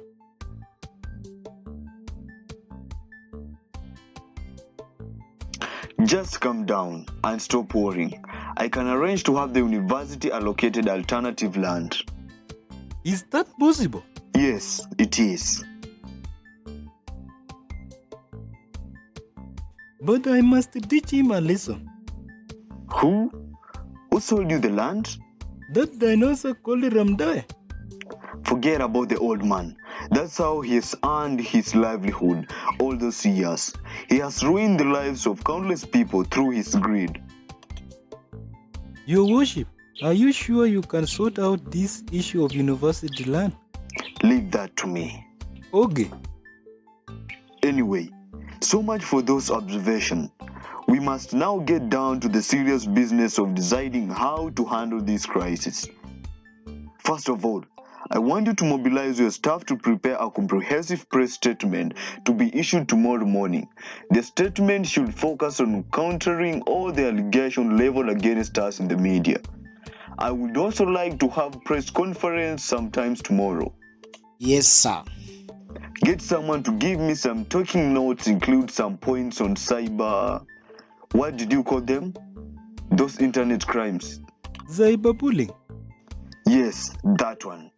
Just calm down and stop worrying. I can arrange to have the university allocated alternative land.
Is that possible?
Yes, it is.
But I must teach him a lesson.
Who? Who sold you the land?
That dinosaur called Ramdaye.
Forget about the old man. That's how he has earned his livelihood all those years. He has ruined the lives of countless people through his greed.
Your worship, are you sure you can sort out this issue of university land?
Leave that to me.
Okay.
Anyway, so much for those observations. We must now get down to the serious business of deciding how to handle this crisis. First of all, I want you to mobilize your staff to prepare a comprehensive press statement to be issued tomorrow morning. The statement should focus on countering all the allegations leveled against us in the media. I would also like to have press conference sometimes tomorrow.
Yes, sir.
Get someone to give me some talking notes, include some points on cyber... What did you call them? Those internet crimes.
Cyberbullying.
Yes, that one.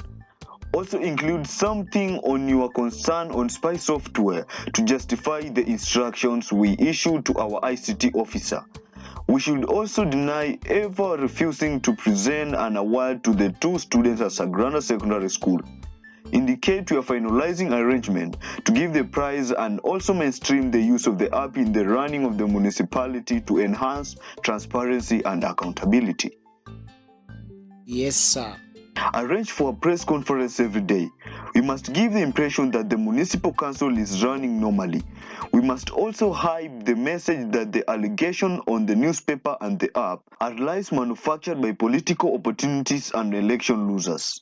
Also include something on your concern on spy software to justify the instructions we issue to our ICT officer. We should also deny ever refusing to present an award to the 2 students at Sagrada Secondary School. Indicate we are finalizing arrangement to give the prize and also mainstream the use of the app in the running of the municipality to enhance transparency and accountability.
Yes, sir.
Arrange for a press conference every day. We must give the impression that the municipal council is running normally. We must also hype the message that the allegation on the newspaper and the app are lies manufactured by political opportunities and election losers.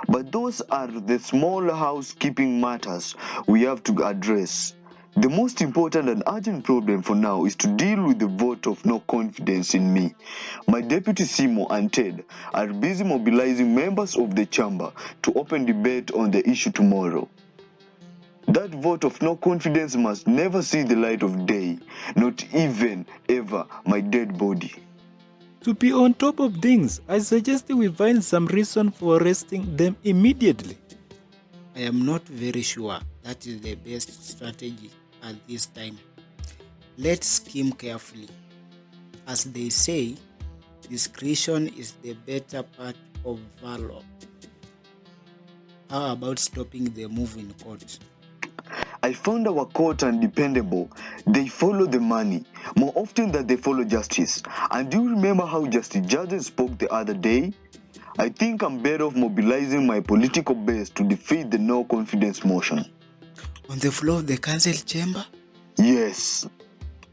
But those are the small housekeeping matters we have to address. The most important and urgent problem for now is to deal with the vote of no confidence in me. My deputy Simo and Ted are busy mobilizing members of the chamber to open debate on the issue tomorrow. That vote of no confidence must never see the light of day, not even ever my dead body.
To be on top of things, I suggest we find some reason for arresting them immediately.
I am not very sure that is the best strategy at this time. Let's scheme carefully. As they say, discretion is the better part of valor. How about stopping the move in court?
I found our court undependable. They follow the money more often than they follow justice. And do you remember how Justice Judge spoke the other day? I think I'm better off mobilizing my political base to defeat the no confidence motion.
On the floor of the council chamber?
Yes.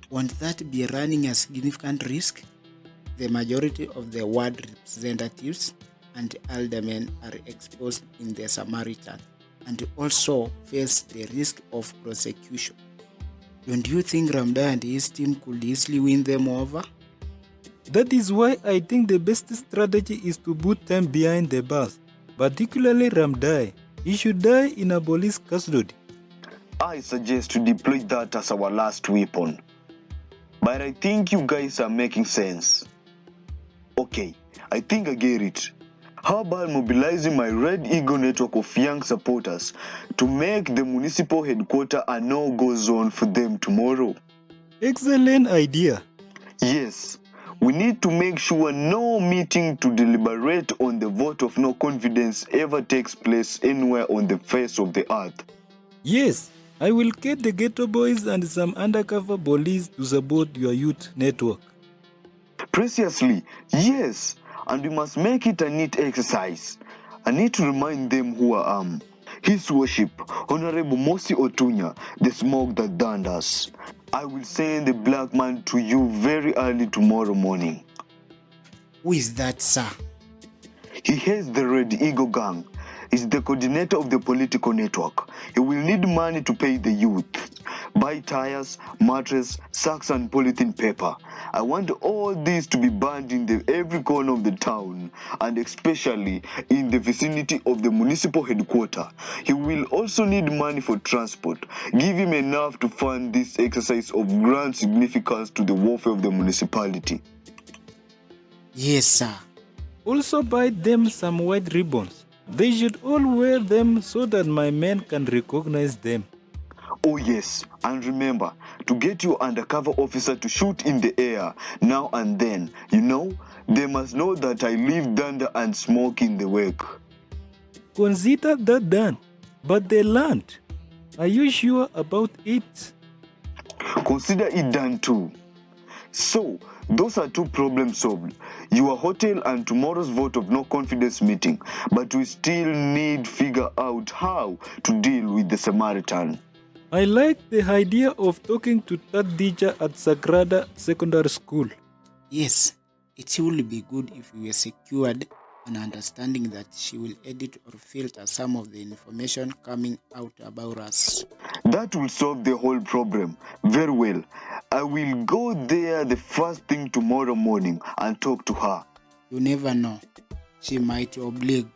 Won't that be running a significant risk? The majority of the ward representatives and aldermen are exposed in the Samaritan and also face the risk of prosecution. Don't you think Ramdaye and his team could easily win them over?
That is why I think the best strategy is to put them behind the bars, particularly Ramdaye. He should die in a police custody.
I suggest to deploy that as our last weapon. But I think you guys are making sense. Okay, I think I get it. How about mobilizing my Red Eagle network of young supporters to make the municipal headquarters a no-go zone for them tomorrow?
Excellent idea.
Yes, we need to make sure no meeting to deliberate on the vote of no confidence ever takes place anywhere on the face of the earth.
Yes, I will get the ghetto boys and some undercover police to support your youth network.
Preciously, yes. And we must make it a neat exercise. I need to remind them who I am. His Worship, Honorable Mossi Otunya, the smoke that thunders. I will send the black man to you very early tomorrow morning.
Who is that, sir?
He heads the Red Eagle gang. He's the coordinator of the political network. He will need money to pay the youth. Buy tires, mattress, sacks and polythene paper. I want all these to be burned in every corner of the town and especially in the vicinity of the municipal headquarters. He will also need money for transport. Give him enough to fund this exercise of grand significance to the welfare of the municipality.
Yes, sir.
Also buy them some white ribbons. They should all wear them so that my men can recognize them.
Oh yes, and remember to get your undercover officer to shoot in the air now and then. They must know that I leave thunder and smoke in the wake.
Consider that done, but the land, are you sure about it?
Consider it done too. So, those are two problems solved. Your hotel and tomorrow's vote of no confidence meeting, but we still need to figure out how to deal with the Samaritan.
I like the idea of talking to that teacher at Sagrada Secondary School.
Yes, it will be good if we are secured an understanding that she will edit or filter some of the information coming out about us.
That will solve the whole problem. Very well. I will go there the first thing tomorrow morning and talk to her.
You never know. She might oblige.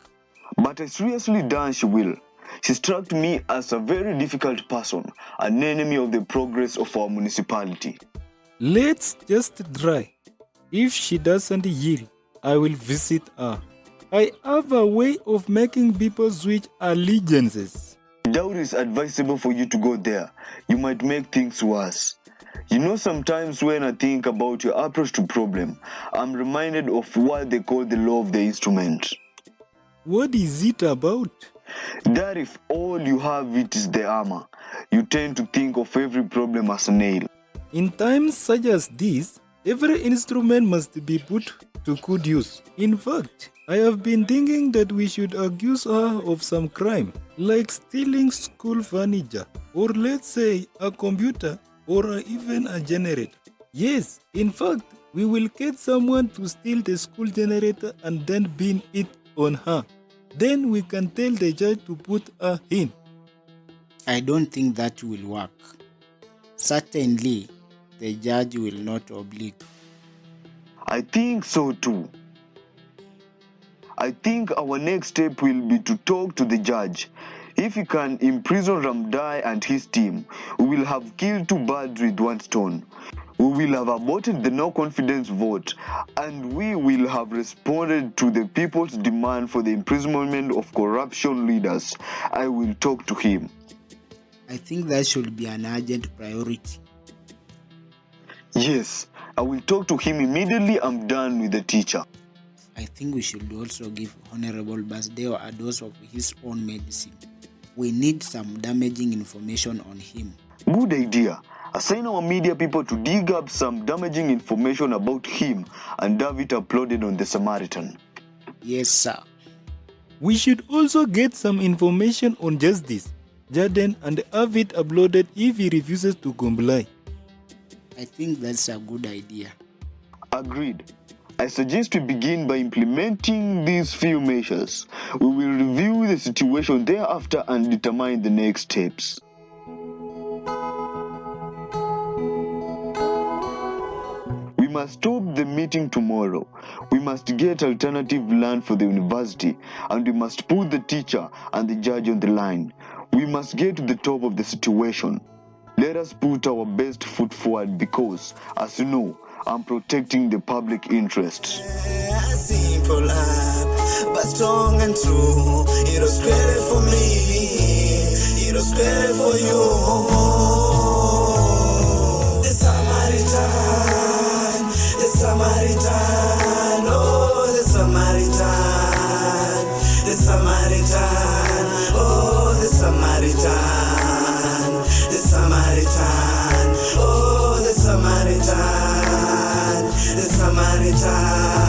But I seriously doubt she will. She struck me as a very difficult person, an enemy of the progress of our municipality.
Let's just try. If she doesn't yield, I will visit her. I have a way of making people switch allegiances.
I doubt it's advisable for you to go there. You might make things worse. Sometimes when I think about your approach to problem, I'm reminded of what they call the law of the instrument.
What is it about?
That if all you have it is the hammer, you tend to think of every problem as a nail.
In times such as this, every instrument must be put to good use. In fact, I have been thinking that we should accuse her of some crime, like stealing school furniture, or let's say a computer, or even a generator. Yes, in fact, we will get someone to steal the school generator and then pin it on her. Then we can tell the judge to put her in.
I don't think that will work. Certainly, the judge will not oblige.
I think so too. I think our next step will be to talk to the judge. If he can imprison Ramdaye and his team, we will have killed two birds with one stone. We will have aborted the no-confidence vote, and we will have responded to the people's demand for the imprisonment of corruption leaders. I will talk to him.
I think that should be an urgent priority.
Yes, I will talk to him immediately I'm done with the teacher.
I think we should also give Honorable Basdeo a dose of his own medicine. We need some damaging information on him.
Good idea. Assign our media people to dig up some damaging information about him and have it uploaded on the Samaritan.
Yes, sir.
We should also get some information on Justice Jordan and have it uploaded if he refuses to comply.
I think that's a good idea.
Agreed. I suggest we begin by implementing these few measures. We will review the situation thereafter and determine the next steps. We must stop the meeting tomorrow. We must get alternative land for the university, and we must put the teacher and the judge on the line. We must get to the top of the situation. Let us put our best foot forward because, as you know, I'm protecting the public interest.
Simple life, but strong and true. It was created for me. It was created for you. The Samaritan, the Samaritan, oh the Samaritan, the Samaritan, oh the Samaritan, the Samaritan, oh the Samaritan. The Samaritan.